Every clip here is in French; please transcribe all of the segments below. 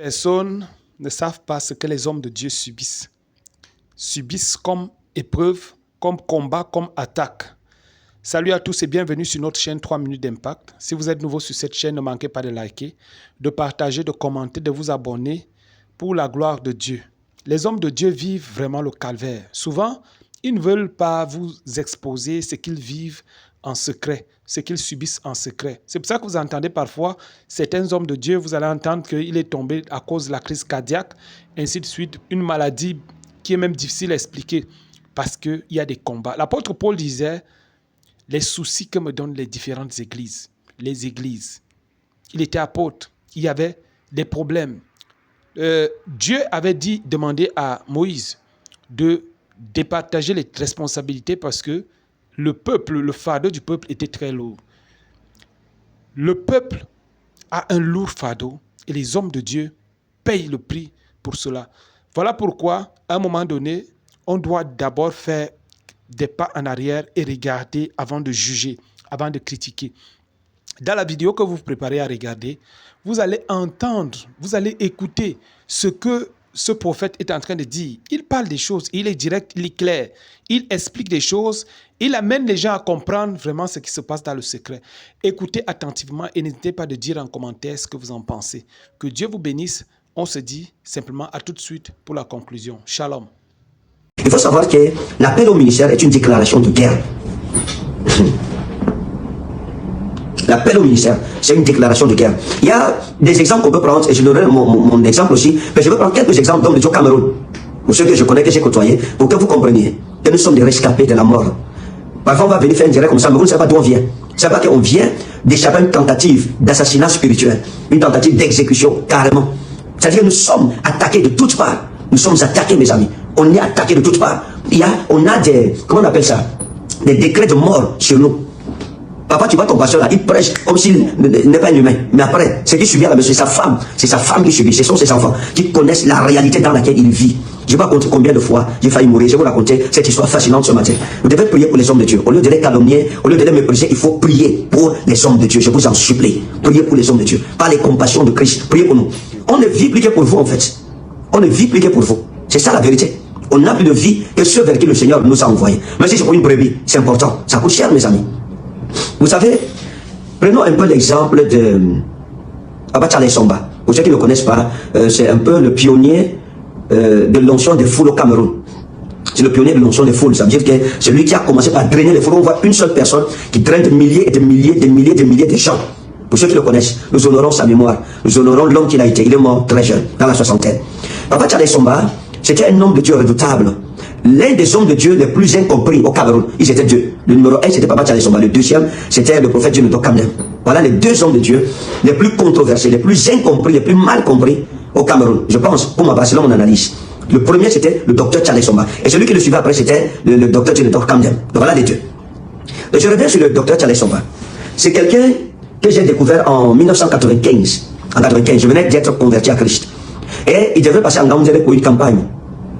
Personnes ne savent pas ce que les hommes de Dieu subissent. Subissent comme épreuve, comme combat, comme attaque. Salut à tous et bienvenue sur notre chaîne 3 minutes d'impact. Si vous êtes nouveau sur cette chaîne, ne manquez pas de liker, de partager, de commenter, de vous abonner pour la gloire de Dieu. Les hommes de Dieu vivent vraiment le calvaire. Souvent, ils ne veulent pas vous exposer ce qu'ils vivent en secret, ce qu'ils subissent en secret. C'est pour ça que vous entendez parfois certains hommes de Dieu, vous allez entendre qu'il est tombé à cause de la crise cardiaque, ainsi de suite, une maladie qui est même difficile à expliquer parce qu'il y a des combats. L'apôtre Paul disait, les soucis que me donnent les différentes églises, les églises. Il était apôtre, il y avait des problèmes. Dieu avait demandé à Moïse de départager les responsabilités parce que le peuple, le fardeau du peuple était très lourd. Le peuple a un lourd fardeau et les hommes de Dieu payent le prix pour cela. Voilà pourquoi, à un moment donné, on doit d'abord faire des pas en arrière et regarder avant de juger, avant de critiquer. Dans la vidéo que vous vous préparez à regarder, vous allez entendre, vous allez écouter ce que ce prophète est en train de dire. Il parle des choses, il est direct, il est clair. Il explique des choses, il amène les gens à comprendre vraiment ce qui se passe dans le secret. Écoutez attentivement et n'hésitez pas de dire en commentaire ce que vous en pensez. Que Dieu vous bénisse. On se dit simplement à tout de suite pour la conclusion. Shalom. Il faut savoir que l'appel au ministère est une déclaration de guerre. L'appel au ministère, c'est une déclaration de guerre. Il y a des exemples qu'on peut prendre, et je donnerai mon exemple aussi, mais je vais prendre quelques exemples d'hommes de Dieu au Cameroun, pour ceux que je connais, que j'ai côtoyés, pour que vous compreniez que nous sommes des rescapés de la mort. Parfois, on va venir faire un direct comme ça, mais vous ne savez pas d'où on vient. Vous ne savez pas qu'on vient d'échapper à une tentative d'assassinat spirituel, une tentative d'exécution, carrément. C'est-à-dire que nous sommes attaqués de toutes parts. Nous sommes attaqués, mes amis. On est attaqués de toutes parts. On a des, comment on appelle ça, des décrets de mort sur nous. Papa, tu vois ton pasteur là, il prêche comme s'il n'est pas un humain. Mais après, ce qui subit à la maison, c'est sa femme qui subit. Ce sont ses enfants qui connaissent la réalité dans laquelle il vit. Je vais vous raconter combien de fois j'ai failli mourir. Je vais vous raconter cette histoire fascinante ce matin. Vous devez prier pour les hommes de Dieu. Au lieu de les calomnier, au lieu de les mépriser, il faut prier pour les hommes de Dieu. Je vous en supplie. Priez pour les hommes de Dieu. Par les compassions de Christ. Priez pour nous. On ne vit plus que pour vous en fait. On ne vit plus que pour vous. C'est ça la vérité. On n'a plus de vie que ceux vers qui le Seigneur nous a envoyés. Mais si c'est pour une brebis, c'est important. Ça coûte cher, mes amis. Vous savez, prenons un peu l'exemple de Papa Charles Somba. Pour ceux qui ne le connaissent pas, c'est un peu le pionnier de l'onction des foules au Cameroun. C'est le pionnier de l'onction des foules. Ça veut dire que c'est lui qui a commencé par drainer les foules. On voit une seule personne qui draine de milliers et de milliers, de milliers, de milliers de gens. Pour ceux qui le connaissent, nous honorons sa mémoire. Nous honorons l'homme qu'il a été. Il est mort très jeune, dans la soixantaine. Papa Charles Somba, c'était un homme de Dieu redoutable. L'un des hommes de Dieu les plus incompris au Cameroun, ils étaient deux. Le numéro 1, c'était Papa Charles Somba. Le deuxième, c'était le prophète Dieu de Kamden. Voilà les deux hommes de Dieu les plus controversés, les plus incompris, les plus mal compris au Cameroun. Je pense, pour ma part, selon mon analyse. Le premier, c'était le docteur Charles Somba. Et celui qui le suivait après, c'était le docteur Dieu de Kamden. Donc voilà les deux. Et je reviens sur le docteur Charles Somba. C'est quelqu'un que j'ai découvert en 1995. En 1995, je venais d'être converti à Christ. Et il devait passer en Gamzele pour une campagne.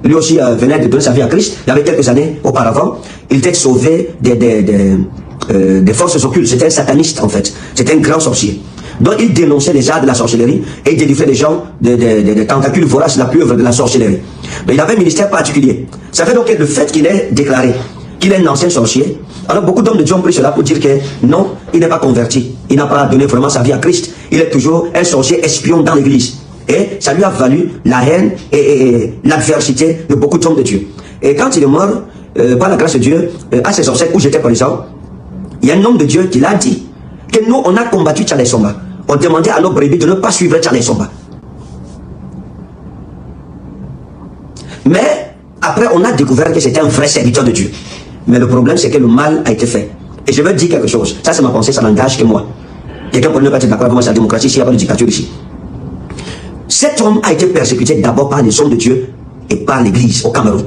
Lui aussi venait de donner sa vie à Christ. Il y avait quelques années auparavant, il était sauvé des forces occultes. C'était un sataniste en fait. C'était un grand sorcier. Donc il dénonçait les arts de la sorcellerie et il délivrait les gens des tentacules voraces, la pieuvre de la sorcellerie. Mais il avait un ministère particulier. Ça fait donc que le fait qu'il ait déclaré qu'il est un ancien sorcier, alors beaucoup d'hommes de Dieu ont pris cela pour dire que non, il n'est pas converti. Il n'a pas donné vraiment sa vie à Christ. Il est toujours un sorcier espion dans l'église. Et ça lui a valu la haine et l'adversité de beaucoup d'hommes de Dieu. Et quand il est mort, par la grâce de Dieu, à ses obsèques où j'étais présent, il y a un homme de Dieu qui l'a dit, que nous, on a combattu Charles Somba. On demandait à nos brebis de ne pas suivre Charles Somba. Mais après, on a découvert que c'était un vrai serviteur de Dieu. Mais le problème, c'est que le mal a été fait. Et je veux dire quelque chose. Ça, c'est ma pensée, ça n'engage que moi. Quelqu'un peut ne pas être d'accord avec moi, c'est la démocratie, s'il n'y a pas de dictature ici. Cet homme a été persécuté d'abord par les hommes de Dieu et par l'église au Cameroun.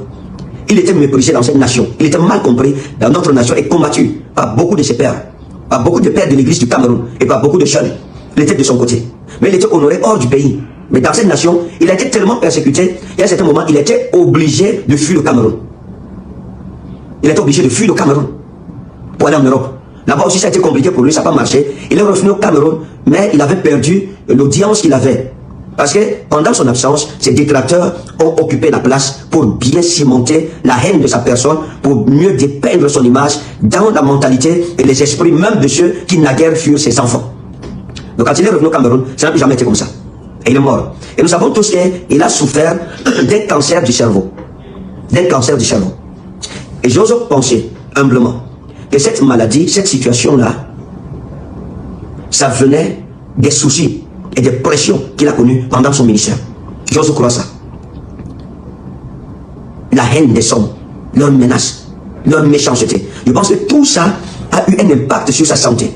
Il était méprisé dans cette nation. Il était mal compris dans notre nation et combattu par beaucoup de ses pères, par beaucoup de pères de l'église du Cameroun et par beaucoup de jeunes. Il était de son côté. Mais il était honoré hors du pays. Mais dans cette nation, il a été tellement persécuté et à un certain moment, il était obligé de fuir le Cameroun. Il était obligé de fuir le Cameroun pour aller en Europe. Là-bas aussi, ça a été compliqué pour lui, ça n'a pas marché. Il est revenu au Cameroun, mais il avait perdu l'audience qu'il avait Parce que pendant son absence, ses détracteurs ont occupé la place pour bien cimenter la haine de sa personne, pour mieux dépeindre son image dans la mentalité et les esprits même de ceux qui naguère furent ses enfants. Donc quand il est revenu au Cameroun, ça n'a plus jamais été comme ça. Et il est mort. Et nous savons tous qu'il a souffert d'un cancer du cerveau. D'un cancer du cerveau. Et j'ose penser, humblement, que cette maladie, cette situation-là, ça venait des soucis et des pressions qu'il a connues pendant son ministère. J'ose croire ça. La haine des hommes, leurs menaces, leur méchanceté. Je pense que tout ça a eu un impact sur sa santé.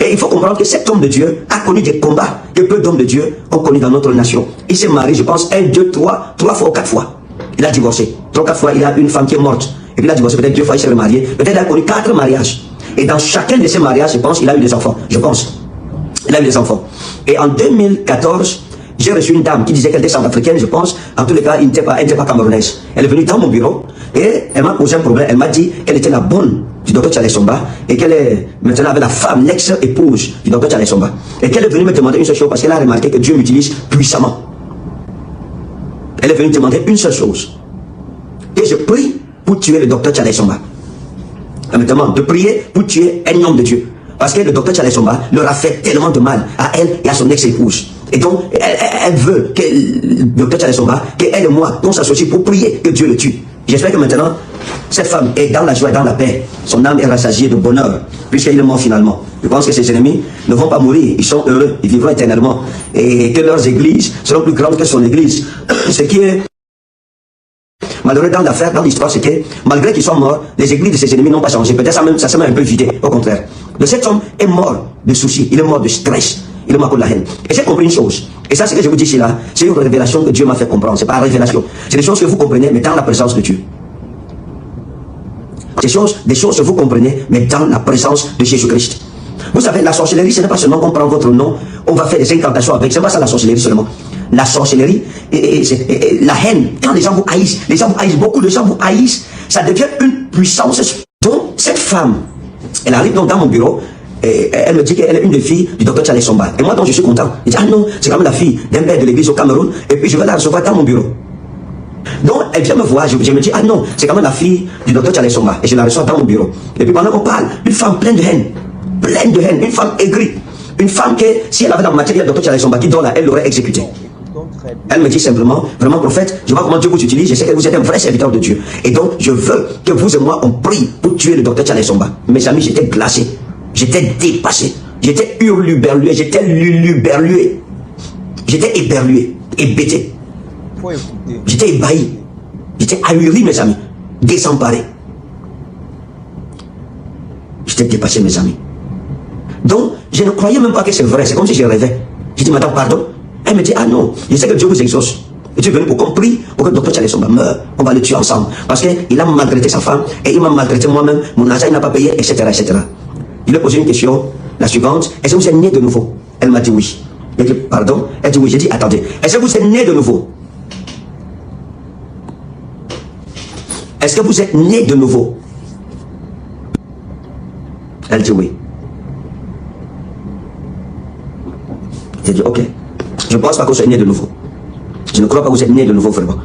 Et il faut comprendre que cet homme de Dieu a connu des combats que peu d'hommes de Dieu ont connus dans notre nation. Il s'est marié, je pense, 1, 2, 3 fois ou 4 fois. Il a divorcé. 3 ou 4 fois, il a une femme qui est morte. Et puis il a divorcé peut-être 2 fois, il s'est remarié. Peut-être il a connu 4 mariages. Et dans chacun de ces mariages, je pense, il a eu des enfants. Je pense. Il a eu des enfants. Et en 2014, j'ai reçu une dame qui disait qu'elle était centrafricaine, je pense. En tous les cas, elle n'était pas camerounaise. Elle est venue dans mon bureau et elle m'a posé un problème. Elle m'a dit qu'elle était la bonne du docteur Tchale Somba et qu'elle est maintenant avec la femme, l'ex-épouse du docteur Tchale Somba. Et qu'elle est venue me demander une seule chose parce qu'elle a remarqué que Dieu m'utilise puissamment. Elle est venue me demander une seule chose. Et je prie pour tuer le docteur Tchale Somba. Elle me demande de prier pour tuer un homme de Dieu. Parce que le docteur Tchale Somba leur a fait tellement de mal à elle et à son ex-épouse. Et donc, elle veut que le docteur Tchale Somba, qu'elle et moi, qu'on s'associe pour prier que Dieu le tue. J'espère que maintenant, cette femme est dans la joie et dans la paix. Son âme est rassasiée de bonheur, puisqu'il est mort finalement. Je pense que ses ennemis ne vont pas mourir, ils sont heureux, ils vivront éternellement. Et que leurs églises seront plus grandes que son église. Ce qui est malheureux dans l'affaire, dans l'histoire, c'est que malgré qu'ils soient morts, les églises de ses ennemis n'ont pas changé. Peut-être ça s'est même un peu vidé, au contraire. Donc cet homme est mort de soucis, il est mort de stress, il est mort de la haine. Et j'ai compris une chose, et ça, ce que je vous dis ici là, c'est une révélation que Dieu m'a fait comprendre. C'est pas une révélation, c'est des choses que vous comprenez, mais dans la présence de Dieu. Des choses que vous comprenez, mais dans la présence de Jésus-Christ. Vous savez, la sorcellerie, ce n'est pas seulement qu'on prend votre nom, on va faire des incantations avec. C'est pas ça la sorcellerie seulement. La sorcellerie, la haine, quand les gens vous haïssent, beaucoup de gens vous haïssent, ça devient une puissance. Donc, cette femme, elle arrive donc dans mon bureau, et elle me dit qu'elle est une des filles du docteur Tchale Somba. Et moi, donc, je suis content. Je dis, ah non, c'est quand même la fille d'un père de l'église au Cameroun, et puis je vais la recevoir dans mon bureau. Donc, elle vient me voir, je me dis, ah non, c'est quand même la fille du docteur Tchale Somba, et je la reçois dans mon bureau. Et puis pendant qu'on parle, une femme pleine de haine, une femme aigrie, une femme que, si elle avait dans le matériel du docteur Tchale Somba qui dort là, elle l'aurait exécutée. Elle me dit simplement, vraiment prophète, je vois comment Dieu vous utilise, je sais que vous êtes un vrai serviteur de Dieu. Et donc, je veux que vous et moi, on prie pour tuer le docteur Tchale Somba. Mes amis, j'étais glacé, j'étais dépassé, j'étais hurluberlué, j'étais luluberlué, j'étais éberlué, hébété. J'étais ébahi, j'étais ahuri, mes amis, désemparé. J'étais dépassé, mes amis. Donc, je ne croyais même pas que c'est vrai, c'est comme si je rêvais. Je dis, madame, pardon. Elle me dit, ah non, je sais que Dieu vous exauce. Et tu es venu pour qu'on prie pour que le docteur Tchale Somba meure. On va le tuer ensemble. Parce qu'il a maltraité sa femme et il m'a maltraité moi-même. Mon argent, il n'a pas payé, etc., etc. Il lui a posé une question, la suivante. Est-ce que vous êtes né de nouveau? Elle m'a dit oui. J'ai dit, pardon? Elle dit oui. J'ai dit, attendez. Est-ce que vous êtes né de nouveau? Est-ce que vous êtes né de nouveau? Elle dit oui. J'ai dit, ok. Je ne pense pas que vous êtes né de nouveau. Je ne crois pas que vous êtes né de nouveau, vraiment.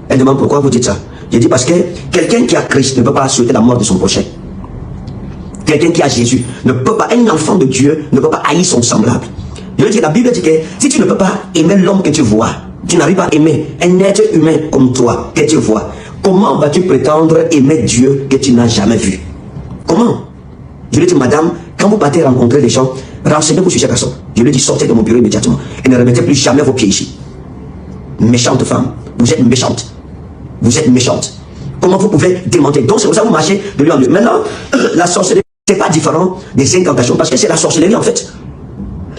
Elle demande pourquoi vous dites ça. J'ai dit parce que quelqu'un qui a Christ ne peut pas souhaiter la mort de son prochain. Quelqu'un qui a Jésus ne peut pas, un enfant de Dieu ne peut pas haïr son semblable. Je veux dire, la Bible dit que si tu ne peux pas aimer l'homme que tu vois, tu n'arrives pas à aimer un être humain comme toi que tu vois, comment vas-tu prétendre aimer Dieu que tu n'as jamais vu? Comment? Je lui ai dit, madame, quand vous partez rencontrer des gens, renseignez-vous sur ces personnes. Je lui ai dit, sortez de mon bureau immédiatement et ne remettez plus jamais vos pieds ici. Méchante femme, vous êtes méchante. Vous êtes méchante. Comment vous pouvez démonter? Donc c'est pour ça que vous marchez de lieu en lieu. Maintenant, la sorcellerie, c'est pas différent des incantations parce que c'est la sorcellerie en fait.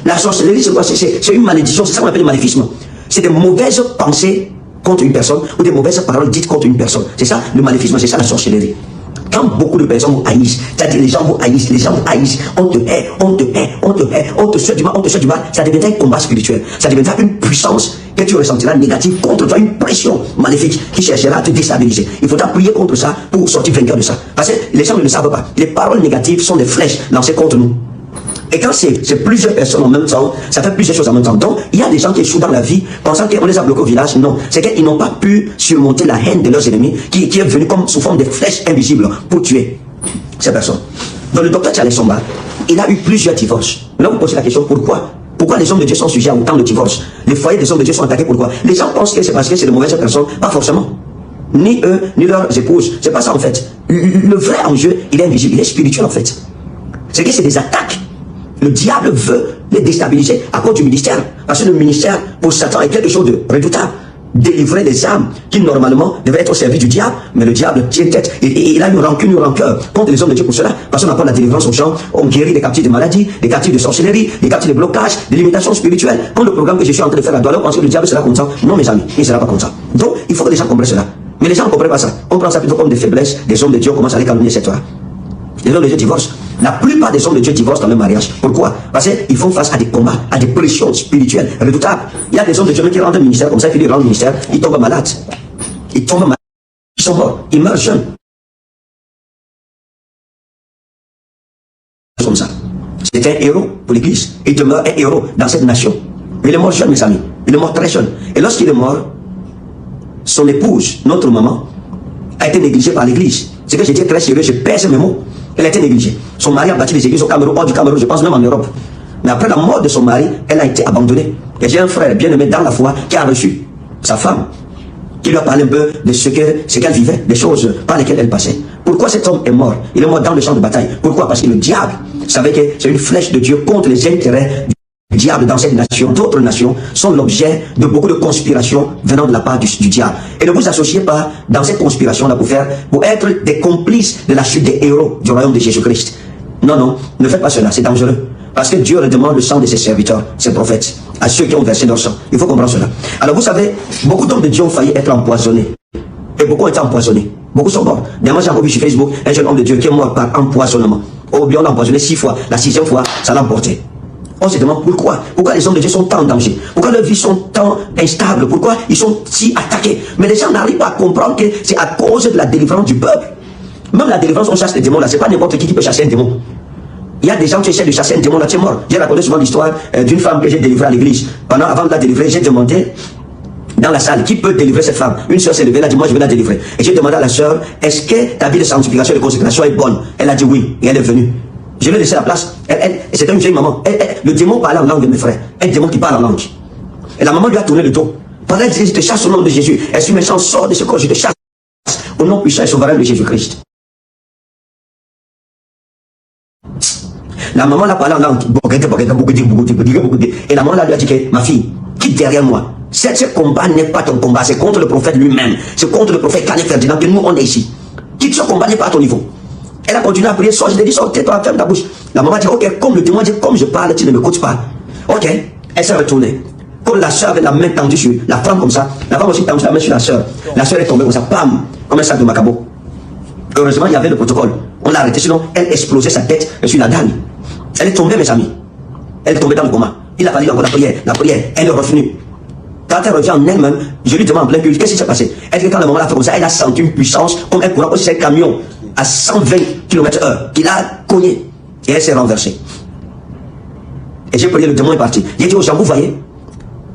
La sorcellerie, c'est quoi? C'est une malédiction, c'est ça qu'on appelle le maléficisme. C'est des mauvaises pensées contre une personne ou des mauvaises paroles dites contre une personne. C'est ça le maléficisme, c'est ça la sorcellerie. Quand beaucoup de personnes vous haïssent, c'est-à-dire les gens vous haïssent, on te hait, on te souhaite du mal, ça deviendra un combat spirituel, ça deviendra une puissance que tu ressentiras négative contre toi, une pression maléfique qui cherchera à te déstabiliser. Il faudra prier contre ça pour sortir vainqueur de ça. Parce que les gens ne le savent pas. Les paroles négatives sont des flèches lancées contre nous. Et quand c'est plusieurs personnes en même temps, ça fait plusieurs choses en même temps. Donc, il y a des gens qui échouent dans la vie, pensant qu'on les a bloqués au village. Non, c'est qu'ils n'ont pas pu surmonter la haine de leurs ennemis, qui est venue comme sous forme de flèches invisibles pour tuer ces personnes. Donc, le docteur Charles Somba, il a eu plusieurs divorces. Là, vous posez la question, pourquoi? Pourquoi les hommes de Dieu sont sujets à autant de divorces? Les foyers des hommes de Dieu sont attaqués, pourquoi? Les gens pensent que c'est parce que c'est de mauvaises personnes. Pas forcément. Ni eux, ni leurs épouses. C'est pas ça en fait. Le vrai enjeu, il est invisible, il est spirituel en fait. C'est que c'est des attaques. Le diable veut les déstabiliser à cause du ministère. Parce que le ministère, pour Satan, est quelque chose de redoutable. Délivrer les âmes qui normalement devaient être au service du diable, mais le diable tient tête. Et il a une rancune, une rancœur contre les hommes de Dieu pour cela. Parce qu'on apporte la délivrance aux gens, on guérit des captifs de maladies, des captifs de sorcellerie, des captifs de blocage, des limitations spirituelles. Quand le programme que je suis en train de faire à Douala, on pense que le diable sera content. Non mes amis, il ne sera pas content. Donc il faut que les gens comprennent cela. Mais les gens ne comprennent pas ça. On prend ça plutôt comme des faiblesses. Des hommes de Dieu commencent à les calomnier cette heure. Les hommes de Dieu divorcent. La plupart des hommes de Dieu divorcent dans leur mariage. Pourquoi? Parce qu'ils font face à des combats, à des pressions spirituelles redoutables. Il y a des hommes de Dieu qui rentrent au ministère, comme ça, ils rentrent au ministère, ils tombent malades. Ils tombent malades. Ils sont morts. Ils meurent jeunes. Comme ça. C'est un héros pour l'église. Il demeure un héros dans cette nation. Il est mort jeune, mes amis. Il est mort très jeune. Et lorsqu'il est mort, son épouse, notre maman, a été négligée par l'église. C'est que j'étais très sérieux, je pèse mes mots. Elle a été négligée. Son mari a bâti des églises au Cameroun, hors du Cameroun, je pense même en Europe. Mais après la mort de son mari, elle a été abandonnée. Et j'ai un frère bien aimé dans la foi qui a reçu sa femme, qui lui a parlé un peu de ce qu'elle vivait, des choses par lesquelles elle passait. Pourquoi cet homme est mort? Il est mort dans le champ de bataille. Pourquoi? Parce que le diable savait que c'est une flèche de Dieu contre les intérêts du diable dans cette nation. D'autres nations sont l'objet de beaucoup de conspirations venant de la part du diable. Et ne vous associez pas dans cette conspiration-là pour être des complices de la chute des héros du royaume de Jésus-Christ. Non, non, ne faites pas cela, c'est dangereux. Parce que Dieu demande le sang de ses serviteurs, ses prophètes, à ceux qui ont versé leur sang. Il faut comprendre cela. Alors vous savez, beaucoup d'hommes de Dieu ont failli être empoisonnés. Et beaucoup ont été empoisonnés. Beaucoup sont morts. Dernièrement, j'ai encore vu sur Facebook un jeune homme de Dieu qui est mort par empoisonnement. Oh bien, on l'a empoisonné 6 fois. La 6e fois, ça l'a emporté. On se demande pourquoi. Pourquoi les hommes de Dieu sont tant en danger? Pourquoi leurs vies sont tant instables? Pourquoi ils sont si attaqués? Mais les gens n'arrivent pas à comprendre que c'est à cause de la délivrance du peuple. Même la délivrance, on chasse les démons là. C'est pas n'importe qui peut chasser un démon. Il y a des gens qui essaient de chasser un démon là, tu es mort. J'ai raconté souvent l'histoire d'une femme que j'ai délivrée à l'église. Avant de la délivrer, j'ai demandé dans la salle, qui peut délivrer cette femme? Une soeur s'est levée, elle a dit, moi je vais la délivrer. Et j'ai demandé à la soeur, est-ce que ta vie de sanctification et de consécration est bonne? Elle a dit oui, et elle est venue. Je lui ai laissé la place. C'était une vieille maman. Le démon parlait en langue de mes frères. Un démon qui parle en langue. Et la maman lui a tourné le dos. Pendant qu'elle disait, je te chasse au nom de Jésus. Elle suis méchant, sors de ce corps, je te chasse au nom puissant et souverain de Jésus-Christ. La maman l'a parlé en langue. Et la maman lui a dit que, ma fille, quitte derrière moi. Ce combat n'est pas ton combat, c'est contre le prophète lui-même. C'est contre le prophète Canet Ferdinand que nous on est ici. Quitte ce combat n'est pas à ton niveau. Elle a continué à prier, sors, je lui ai dit, sors, tais-toi, ferme ta bouche. La maman a dit, ok, comme le témoin dit, comme je parle, tu ne m'écoutes pas. Ok, elle s'est retournée. Comme la soeur avait la main tendue sur la femme comme ça, la femme aussi tendue la main sur la soeur. La soeur est tombée comme ça, bam, comme un sac de macabo. Heureusement, il y avait le protocole. On l'a arrêté, sinon elle explosait sa tête sur la dalle. Elle est tombée, mes amis. Elle est tombée dans le coma. Il a fallu encore la prière, elle est revenue. Quand elle revient en elle-même, je lui demande en plein culte, qu'est-ce qui s'est passé? Elle dit que quand la maman l'a fait comme ça, elle a senti une puissance comme un courant, aussi c'est un camion à 120 km/h qu'il a cogné. Et elle s'est renversée. Et j'ai prié, le démon est parti. J'ai dit aux gens, vous voyez,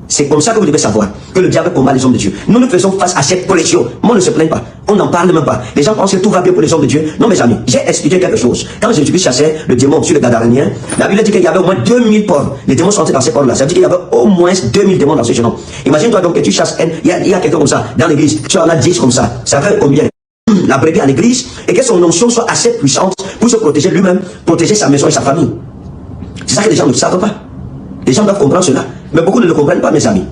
c'est comme ça que vous devez savoir que le diable combat les hommes de Dieu. Nous nous faisons face à cette pression. Moi, on ne se plaint pas. On n'en parle même pas. Les gens pensent que tout va bien pour les hommes de Dieu. Non, mes amis, j'ai expliqué quelque chose. Quand Jésus-Christ chassait le démon sur le Gadarénien, la Bible dit qu'il y avait au moins 2000 porcs. Les démons sont entrés dans ces porcs-là. Ça veut dire qu'il y avait au moins 2000 démons dans ce jeune homme. Imagine-toi donc que tu chasses il y a quelqu'un comme ça dans l'église. Tu en as 10 comme ça. Ça fait combien? La brebis à l'église, et que son onction soit assez puissante pour se protéger lui-même, protéger sa maison et sa famille. C'est ça que les gens ne savent pas. Les gens doivent comprendre cela. Mais beaucoup ne le comprennent pas, mes amis.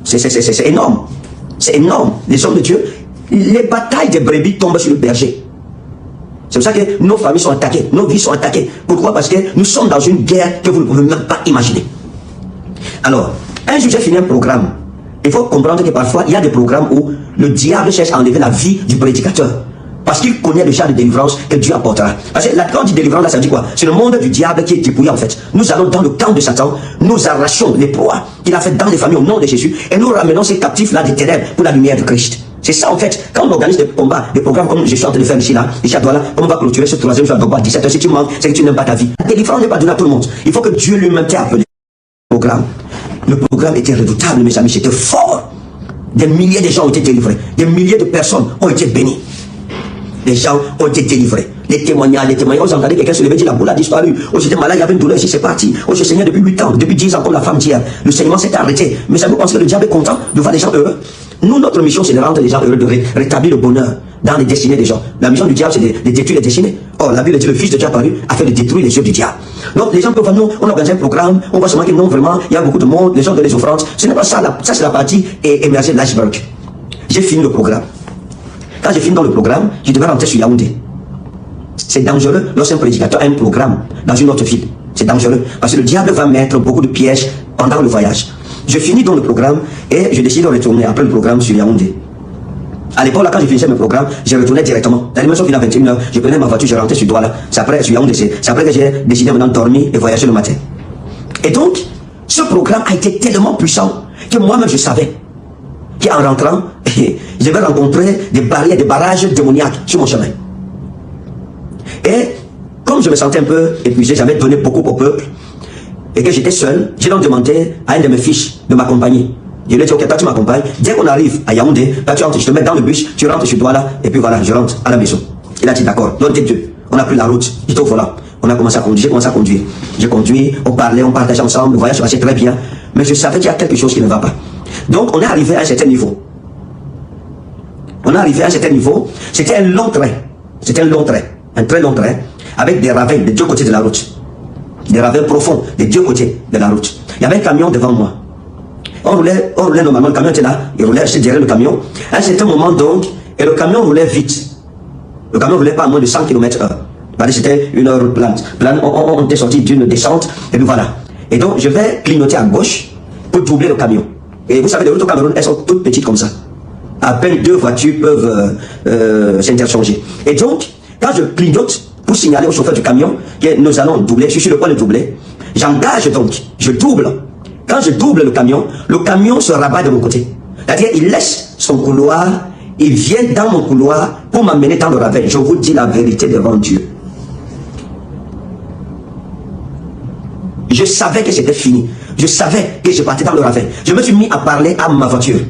C'est énorme. C'est énorme. Les hommes de Dieu, les batailles des brebis tombent sur le berger. C'est pour ça que nos familles sont attaquées, nos vies sont attaquées. Pourquoi? Parce que nous sommes dans une guerre que vous ne pouvez même pas imaginer. Alors, un jour j'ai fini un programme. Il faut comprendre que parfois, il y a des programmes où le diable cherche à enlever la vie du prédicateur. Parce qu'il connaît le genre de délivrance que Dieu apportera. Parce que la grande délivrance, là, ça dit quoi? C'est le monde du diable qui est dépouillé en fait. Nous allons dans le camp de Satan, nous arrachons les proies qu'il a fait dans les familles au nom de Jésus et nous ramenons ces captifs-là des ténèbres pour la lumière de Christ. C'est ça en fait. Quand on organise des combats, des programmes comme je suis en train de faire ici, là, ici à Douala, comme on va clôturer ce troisième jour à Doba à 17h, si tu manques, c'est que tu n'aimes pas ta vie. La délivrance n'est pas donnée à tout le monde. Il faut que Dieu lui-même t'ait appelé. Le programme était redoutable, mes amis, c'était fort. Des milliers de gens ont été délivrés. Des milliers de personnes ont été bénies. Les gens ont été délivrés. Les témoignages, vous entendez quelqu'un se lever, dit la boule a disparu. Oh, j'étais malade, il y avait une douleur ici, c'est parti. Oh, je saignais depuis 8 ans, depuis 10 ans, comme la femme d'hier. Le saignement s'est arrêté. Mais ça vous pense que le diable est content de voir les gens heureux? Nous, notre mission, c'est de rendre les gens heureux, de rétablir le bonheur dans les destinées des gens. La mission du diable, c'est de détruire les destinées. Or, la Bible dit le Fils de Dieu apparu afin de détruire les yeux du diable. Donc, les gens peuvent, nous, on organise un programme, on voit seulement que non, vraiment, il y a beaucoup de monde, les gens donnent les offrandes. Ce n'est pas ça, ça c'est la partie émergée de l'iceberg. J'ai fini le programme. Quand j'ai fini dans le programme, je devais rentrer sur Yaoundé. C'est dangereux lorsqu'un prédicateur a un programme dans une autre ville. C'est dangereux parce que le diable va mettre beaucoup de pièges pendant le voyage. Je finis dans le programme et je décide de retourner après le programme sur Yaoundé. À l'époque, là, quand je finissais mes programmes, je retournais directement. La dimension finale à 21h, je prenais ma voiture, je rentrais sur Douala. C'est après, sur Yaoundé, c'est après que j'ai décidé maintenant de dormir et voyager le matin. Et donc, ce programme a été tellement puissant que moi-même je savais qu'en rentrant, je vais rencontrer des barrières, des barrages démoniaques sur mon chemin. Et comme je me sentais un peu épuisé, j'avais donné beaucoup au peuple, et que j'étais seul, j'ai donc demandé à un de mes fils de m'accompagner. Je lui ai dit, ok, toi tu m'accompagnes. Dès qu'on arrive à Yaoundé, là tu rentres, je te mets dans le bus, tu rentres sur Douala, et puis voilà, je rentre à la maison. Il a dit, d'accord, donc t'es deux. On a pris la route, j'étais au volant. On a commencé à conduire, j'ai commencé à conduire. J'ai conduit, on parlait, on partageait ensemble, le voyage se passait très bien. Mais je savais qu'il y a quelque chose qui ne va pas. Donc on est arrivé à un certain niveau. On est arrivé à un certain niveau, c'était un long train. C'était un long train, un très long train, avec des ravins des deux côtés de la route. Des ravins profonds des deux côtés de la route. Il y avait un camion devant moi. On roulait normalement, le camion était là, il roulait, je derrière le camion. À un certain moment donc, et le camion roulait vite. Le camion roulait pas à moins de 100 km/h. C'était une heure plane. On était sorti d'une descente, et puis voilà. Et donc, je vais clignoter à gauche pour doubler le camion. Et vous savez, les routes au Cameroun, elles sont toutes petites comme ça. À peine deux voitures peuvent s'interchanger. Et donc, quand je clignote pour signaler au chauffeur du camion que nous allons doubler, je suis sur le point de doubler, j'engage donc, je double. Quand je double le camion se rabat de mon côté. C'est-à-dire, il laisse son couloir, il vient dans mon couloir pour m'amener dans le ravin. Je vous dis la vérité devant Dieu. Je savais que c'était fini. Je savais que je partais dans le ravin. Je me suis mis à parler à ma voiture.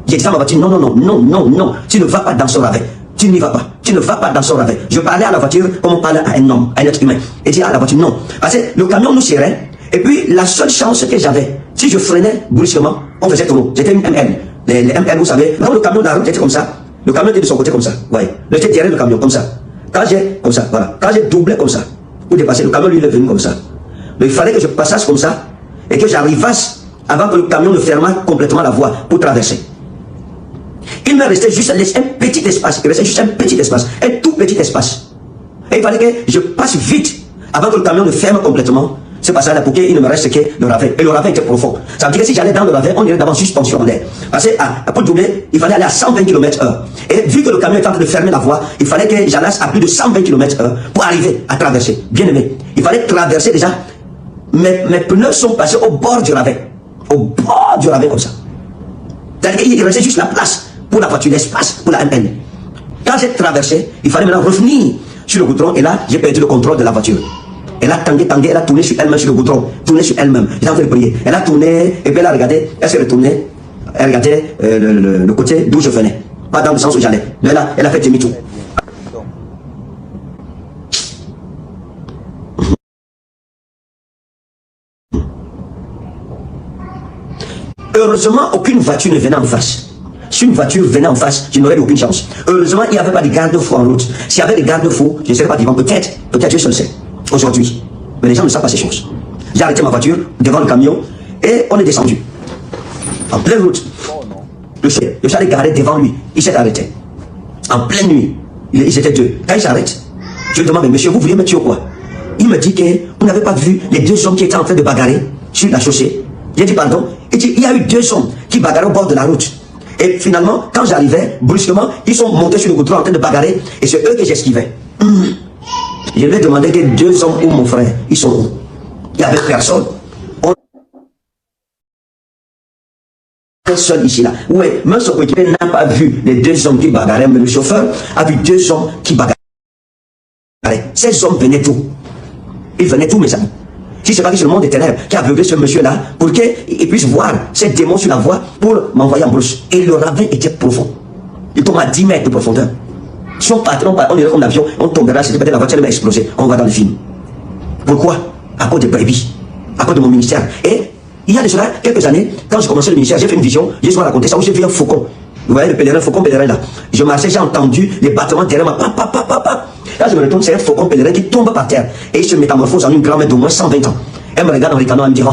J'ai dit à ma voiture, non, non, non, non, non, non, tu ne vas pas dans ce ravin. Tu n'y vas pas. Tu ne vas pas dans ce ravin. Je parlais à la voiture comme on parlait à un homme, à un être humain. Et j'ai dit à la voiture, non. Parce que le camion nous serrait. Et puis, la seule chance que j'avais, si je freinais brusquement, on faisait tonneau. J'étais une ML. Les ML, vous savez, quand le camion de la route était comme ça, le camion était de son côté comme ça. Vous voyez. J'étais derrière le camion comme ça. Quand j'ai, comme ça, voilà. Quand j'ai doublé comme ça, pour dépasser, le camion lui il est venu comme ça. Mais il fallait que je passasse comme ça et que j'arrivasse avant que le camion ne ferme complètement la voie pour traverser. Il me restait juste un petit espace. Il restait juste un petit espace. Un tout petit espace. Et il fallait que je passe vite avant que le camion ne ferme complètement ce passage-là pour qu'il ne me reste que le ravin. Et le ravin était profond. Ça veut dire que si j'allais dans le ravin, on irait d'avant suspension en l'air. Parce que pour doubler, il fallait aller à 120 km/h. Et vu que le camion était en train de fermer la voie, il fallait que j'allasse à plus de 120 km/h pour arriver à traverser. Bien aimé. Il fallait traverser déjà. Mes pneus sont passés au bord du ravin. Au bord du ravin comme ça. C'est-à-dire qu'il restait juste la place pour la voiture, l'espace pour la MN. Quand j'ai traversé, il fallait maintenant revenir sur le goudron et là, j'ai perdu le contrôle de la voiture. Elle a tangué, elle a tourné sur elle-même sur le goudron, tourné sur elle-même. J'étais en train de prier. Elle a tourné et puis elle a regardé, elle s'est retournée, elle regardait le côté d'où je venais, pas dans le sens où j'allais. Mais là, elle a fait demi-tour. Heureusement, aucune voiture ne venait en face. Si une voiture venait en face, je n'aurais aucune chance. Heureusement, il n'y avait pas de garde-fous en route. S'il y avait des garde-fous, je ne serais pas vivant. Peut-être Dieu seul sait. Aujourd'hui. Mais les gens ne savent pas ces choses. J'ai arrêté ma voiture devant le camion et on est descendu. En pleine route. Le char est garé devant lui. Il s'est arrêté. En pleine nuit. Ils étaient deux. Quand il s'arrête, je lui demande, mais monsieur, vous vouliez me tuer quoi? Il me dit que vous n'avez pas vu les deux hommes qui étaient en train de bagarrer sur la chaussée. J'ai dit pardon. Il dit, il y a eu deux hommes qui bagarraient au bord de la route. Et finalement, quand j'arrivais, brusquement, ils sont montés sur le goudron en train de bagarrer. Et c'est eux que j'esquivais. Je lui ai demandé que deux hommes ou mon frère, ils sont où? Il n'y avait personne. seul ici là. Ouais, même son coéquipier n'a pas vu les deux hommes qui bagarraient, mais le chauffeur a vu deux hommes qui bagarraient. Ces hommes venaient tout. Ils venaient tout, mes amis. Si c'est pas que c'est le monde des ténèbres qui a aveuglé ce monsieur-là pour qu'il puisse voir ces démons sur la voie pour m'envoyer en brousse. Et le ravin était profond. Il tombe à 10 mètres de profondeur. Si on partait, on irait comme l'avion, on tomberait, c'était peut-être la voiture va exploser. On va dans le film. Pourquoi? À cause des brebis, à cause de mon ministère. Et il y a de cela quelques années, quand j'ai commencé le ministère, j'ai fait une vision, j'ai souvent raconté ça, où j'ai vu un faucon. Vous voyez le pèlerin, faucon pèlerin là. Je marchais, j'ai entendu les battements derrière moi. Là, je me retourne, c'est un faucon pèlerin qui tombe par terre. Et il se métamorphose en une grand-mère d'au moins 120 ans. Elle me regarde en ricanant, elle me dit,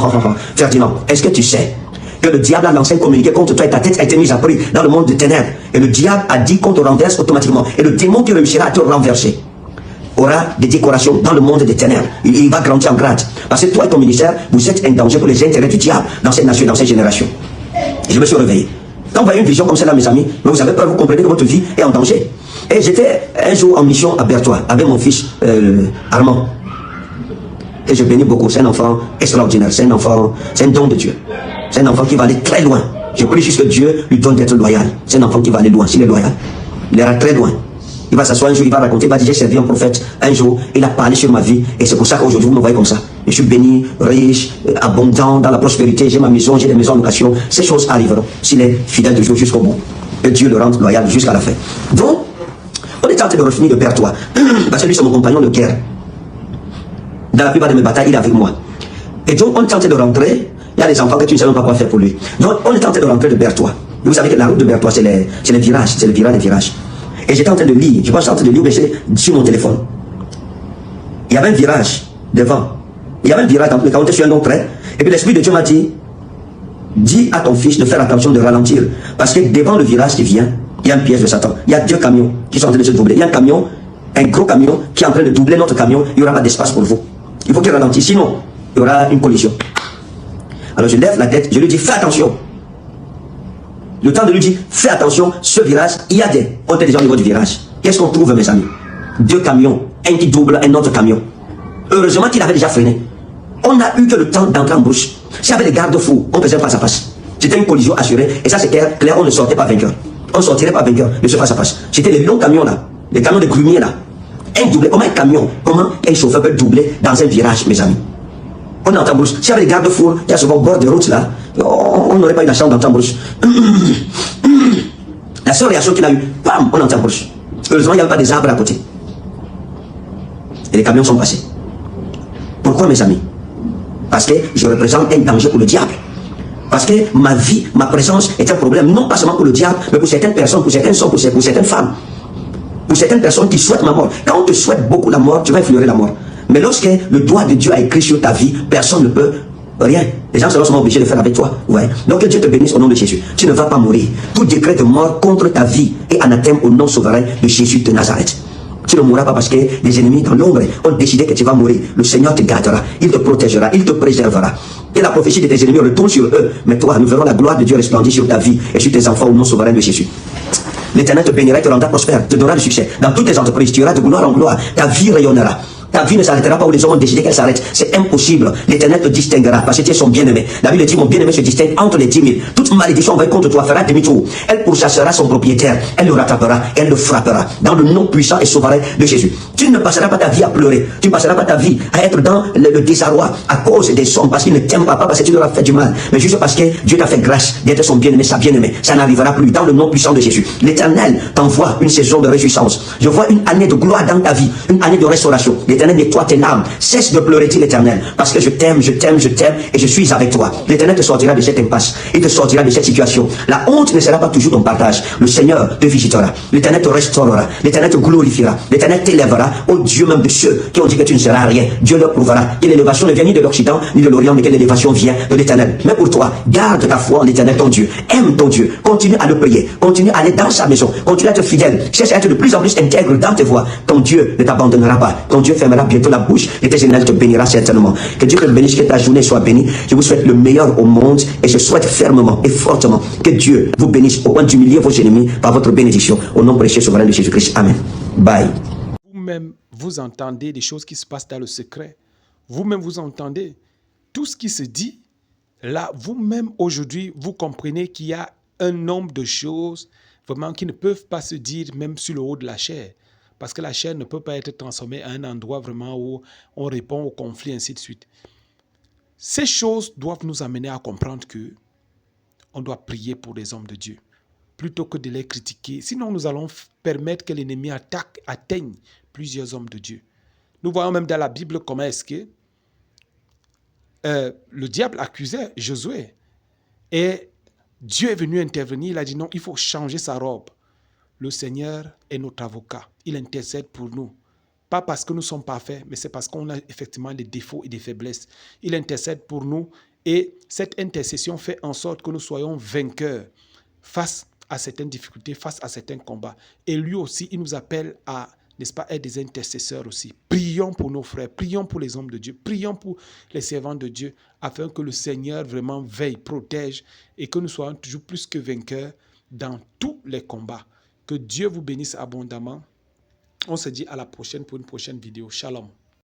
Ferdinand, est-ce que tu sais que le diable a lancé un communiqué contre toi et ta tête a été mise à prix dans le monde des ténèbres. Et le diable a dit qu'on te renverse automatiquement. Et le démon qui réussira à te renverser aura des décorations dans le monde des ténèbres. Il va grandir en grade. Parce que toi et ton ministère, vous êtes un danger pour les intérêts du diable dans cette nation, dans cette génération. Et je me suis réveillé. Quand vous voyez une vision comme celle-là, mes amis, mais vous avez peur, vous comprenez que votre vie est en danger. Et j'étais un jour en mission à Bertois avec mon fils Armand. Et je bénis beaucoup. C'est un enfant extraordinaire. C'est un enfant, c'est un don de Dieu. C'est un enfant qui va aller très loin. Je prie juste que Dieu lui donne d'être loyal. C'est un enfant qui va aller loin. S'il est loyal, il ira très loin. Il va s'asseoir un jour, il va raconter, il va dire, j'ai servi un prophète un jour, il a parlé sur ma vie. Et c'est pour ça qu'aujourd'hui, vous me voyez comme ça. Je suis béni, riche, abondant, dans la prospérité. J'ai ma maison, j'ai des maisons en location. Ces choses arriveront s'il est fidèle de Dieu jusqu'au bout. Que Dieu le rende loyal jusqu'à la fin. Donc, on est en train de refinir de Bertois. Parce que lui, c'est mon compagnon de guerre. Dans la plupart de mes batailles, il est avec moi. Et donc, on est en train de rentrer. Il y a des enfants que tu ne sais même pas quoi faire pour lui. Donc, on est en train de rentrer de Bertois. Vous savez que la route de Bertois, c'est les virages. C'est le virage des virages. Et j'étais en train de lire. Je pense que j'étais en train de lire, mais c'est sur mon téléphone. Il y avait un virage devant. Il y avait un virage dans le cas où tu suis un autre trait. Et puis l'Esprit de Dieu m'a dit, dis à ton fils de faire attention, de ralentir. Parce que devant le virage qui vient, il y a un piège de Satan. Il y a deux camions qui sont en train de se doubler. Il y a un camion, un gros camion qui est en train de doubler notre camion. Il n'y aura pas d'espace pour vous. Il faut qu'il ralentisse, sinon il y aura une collision. Alors je lève la tête, je lui dis, fais attention. Le temps de lui dire, fais attention, ce virage, il y a des... On était déjà au niveau du virage. Qu'est-ce qu'on trouve, mes amis? Deux camions, un qui double, un autre camion. Heureusement qu'il avait déjà freiné. On n'a eu que le temps d'entrer en bouche. S'il y avait des garde-fous, on faisait face à face. C'était une collision assurée. Et ça, c'est clair, on ne sortait pas vainqueur. On ne sortirait pas vainqueur de ce face à face. C'était les longs camions là, les camions de grumiers là. Un doublé, comment un camion, comment un chauffeur peut doubler dans un virage, mes amis? On entend brousse. S'il y avait des garde-fous, il y a souvent au bord de route là, on n'aurait pas eu la chance d'entendre brousse. La seule réaction qu'il a eue, bam, on entend brousse. Heureusement, il n'y avait pas des arbres à côté. Et les camions sont passés. Pourquoi, mes amis? Parce que je représente un danger pour le diable. Parce que ma vie, ma présence est un problème, non pas seulement pour le diable, mais pour certaines personnes, pour certains hommes, pour certaines femmes. Pour certaines personnes qui souhaitent ma mort. Quand on te souhaite beaucoup la mort, tu vas influer la mort. Mais lorsque le doigt de Dieu a écrit sur ta vie, personne ne peut rien. Les gens seront obligés de faire avec toi. Ouais. Donc que Dieu te bénisse au nom de Jésus. Tu ne vas pas mourir. Tout décret de mort contre ta vie est anathème au nom souverain de Jésus de Nazareth. Tu ne mourras pas parce que les ennemis dans l'ombre ont décidé que tu vas mourir. Le Seigneur te gardera, il te protégera, il te préservera. Et la prophétie de tes ennemis retourne sur eux. Mais toi, nous verrons la gloire de Dieu resplendir sur ta vie et sur tes enfants au nom souverain de Jésus. L'Éternel te bénira et te rendra prospère, te donnera du succès. Dans toutes tes entreprises, tu iras de gloire en gloire. Ta vie rayonnera. Ta vie ne s'arrêtera pas où les hommes ont décidé qu'elle s'arrête. C'est impossible. L'Éternel te distinguera parce que tu es son bien-aimé. La Bible dit, mon bien-aimé se distingue entre les 10 000. Toute malédiction envoyée contre toi fera demi-tour. Elle pourchassera son propriétaire. Elle le rattrapera et elle le frappera. Dans le nom puissant et souverain de Jésus. Tu ne passeras pas ta vie à pleurer. Tu ne passeras pas ta vie à être dans le désarroi à cause des hommes parce qu'ils ne t'aiment pas parce que tu leur as fait du mal. Mais juste parce que Dieu t'a fait grâce d'être son bien-aimé, sa bien-aimée. Ça n'arrivera plus dans le nom puissant de Jésus. L'Éternel t'envoie une saison de réjouissance. Je vois une année de gloire dans ta vie. Une année de restauration. L'Éternel nettoie tes larmes. Cesse de pleurer, dit l'Éternel, parce que je t'aime, je t'aime, je t'aime, et je suis avec toi. L'Éternel te sortira de cette impasse, il te sortira de cette situation. La honte ne sera pas toujours ton partage. Le Seigneur te visitera, l'Éternel te restaurera, l'Éternel te glorifiera, l'Éternel t'élèvera au Dieu même de ceux qui ont dit que tu ne seras rien. Dieu leur prouvera que l'élévation ne vient ni de l'Occident, ni de l'Orient, mais que l'élévation vient de l'Éternel. Mais pour toi, garde ta foi en l'Éternel ton Dieu. Aime ton Dieu, continue à le prier, continue à aller dans sa maison, continue à être fidèle, cherche à être de plus en plus intègre dans tes voies. Ton Dieu ne t'abandonnera pas, ton Dieu fermera bientôt la bouche et tes ennemis te bénira certainement. Que Dieu te bénisse, que ta journée soit bénie. Je vous souhaite le meilleur au monde et je souhaite fermement et fortement que Dieu vous bénisse au point d'humilier vos ennemis par votre bénédiction. Au nom précieux souverain de Jésus-Christ. Amen. Bye. Vous-même, vous entendez des choses qui se passent dans le secret. Vous-même, vous entendez tout ce qui se dit Là, vous-même aujourd'hui, vous comprenez qu'il y a un nombre de choses vraiment qui ne peuvent pas se dire même sur le haut de la chair. Parce que la chair ne peut pas être transformée à un endroit vraiment où on répond aux conflits, ainsi de suite. Ces choses doivent nous amener à comprendre que on doit prier pour les hommes de Dieu, plutôt que de les critiquer. Sinon, nous allons permettre que l'ennemi atteigne plusieurs hommes de Dieu. Nous voyons même dans la Bible comment est-ce que le diable accusait Josué. Et Dieu est venu intervenir. Il a dit non, il faut changer sa robe. Le Seigneur est notre avocat. Il intercède pour nous. Pas parce que nous sommes parfaits, mais c'est parce qu'on a effectivement des défauts et des faiblesses. Il intercède pour nous et cette intercession fait en sorte que nous soyons vainqueurs face à certaines difficultés, face à certains combats. Et lui aussi, il nous appelle à, n'est-ce pas, être des intercesseurs aussi. Prions pour nos frères, prions pour les hommes de Dieu, prions pour les servants de Dieu, afin que le Seigneur vraiment veille, protège et que nous soyons toujours plus que vainqueurs dans tous les combats. Que Dieu vous bénisse abondamment. On se dit à la prochaine pour une prochaine vidéo. Shalom.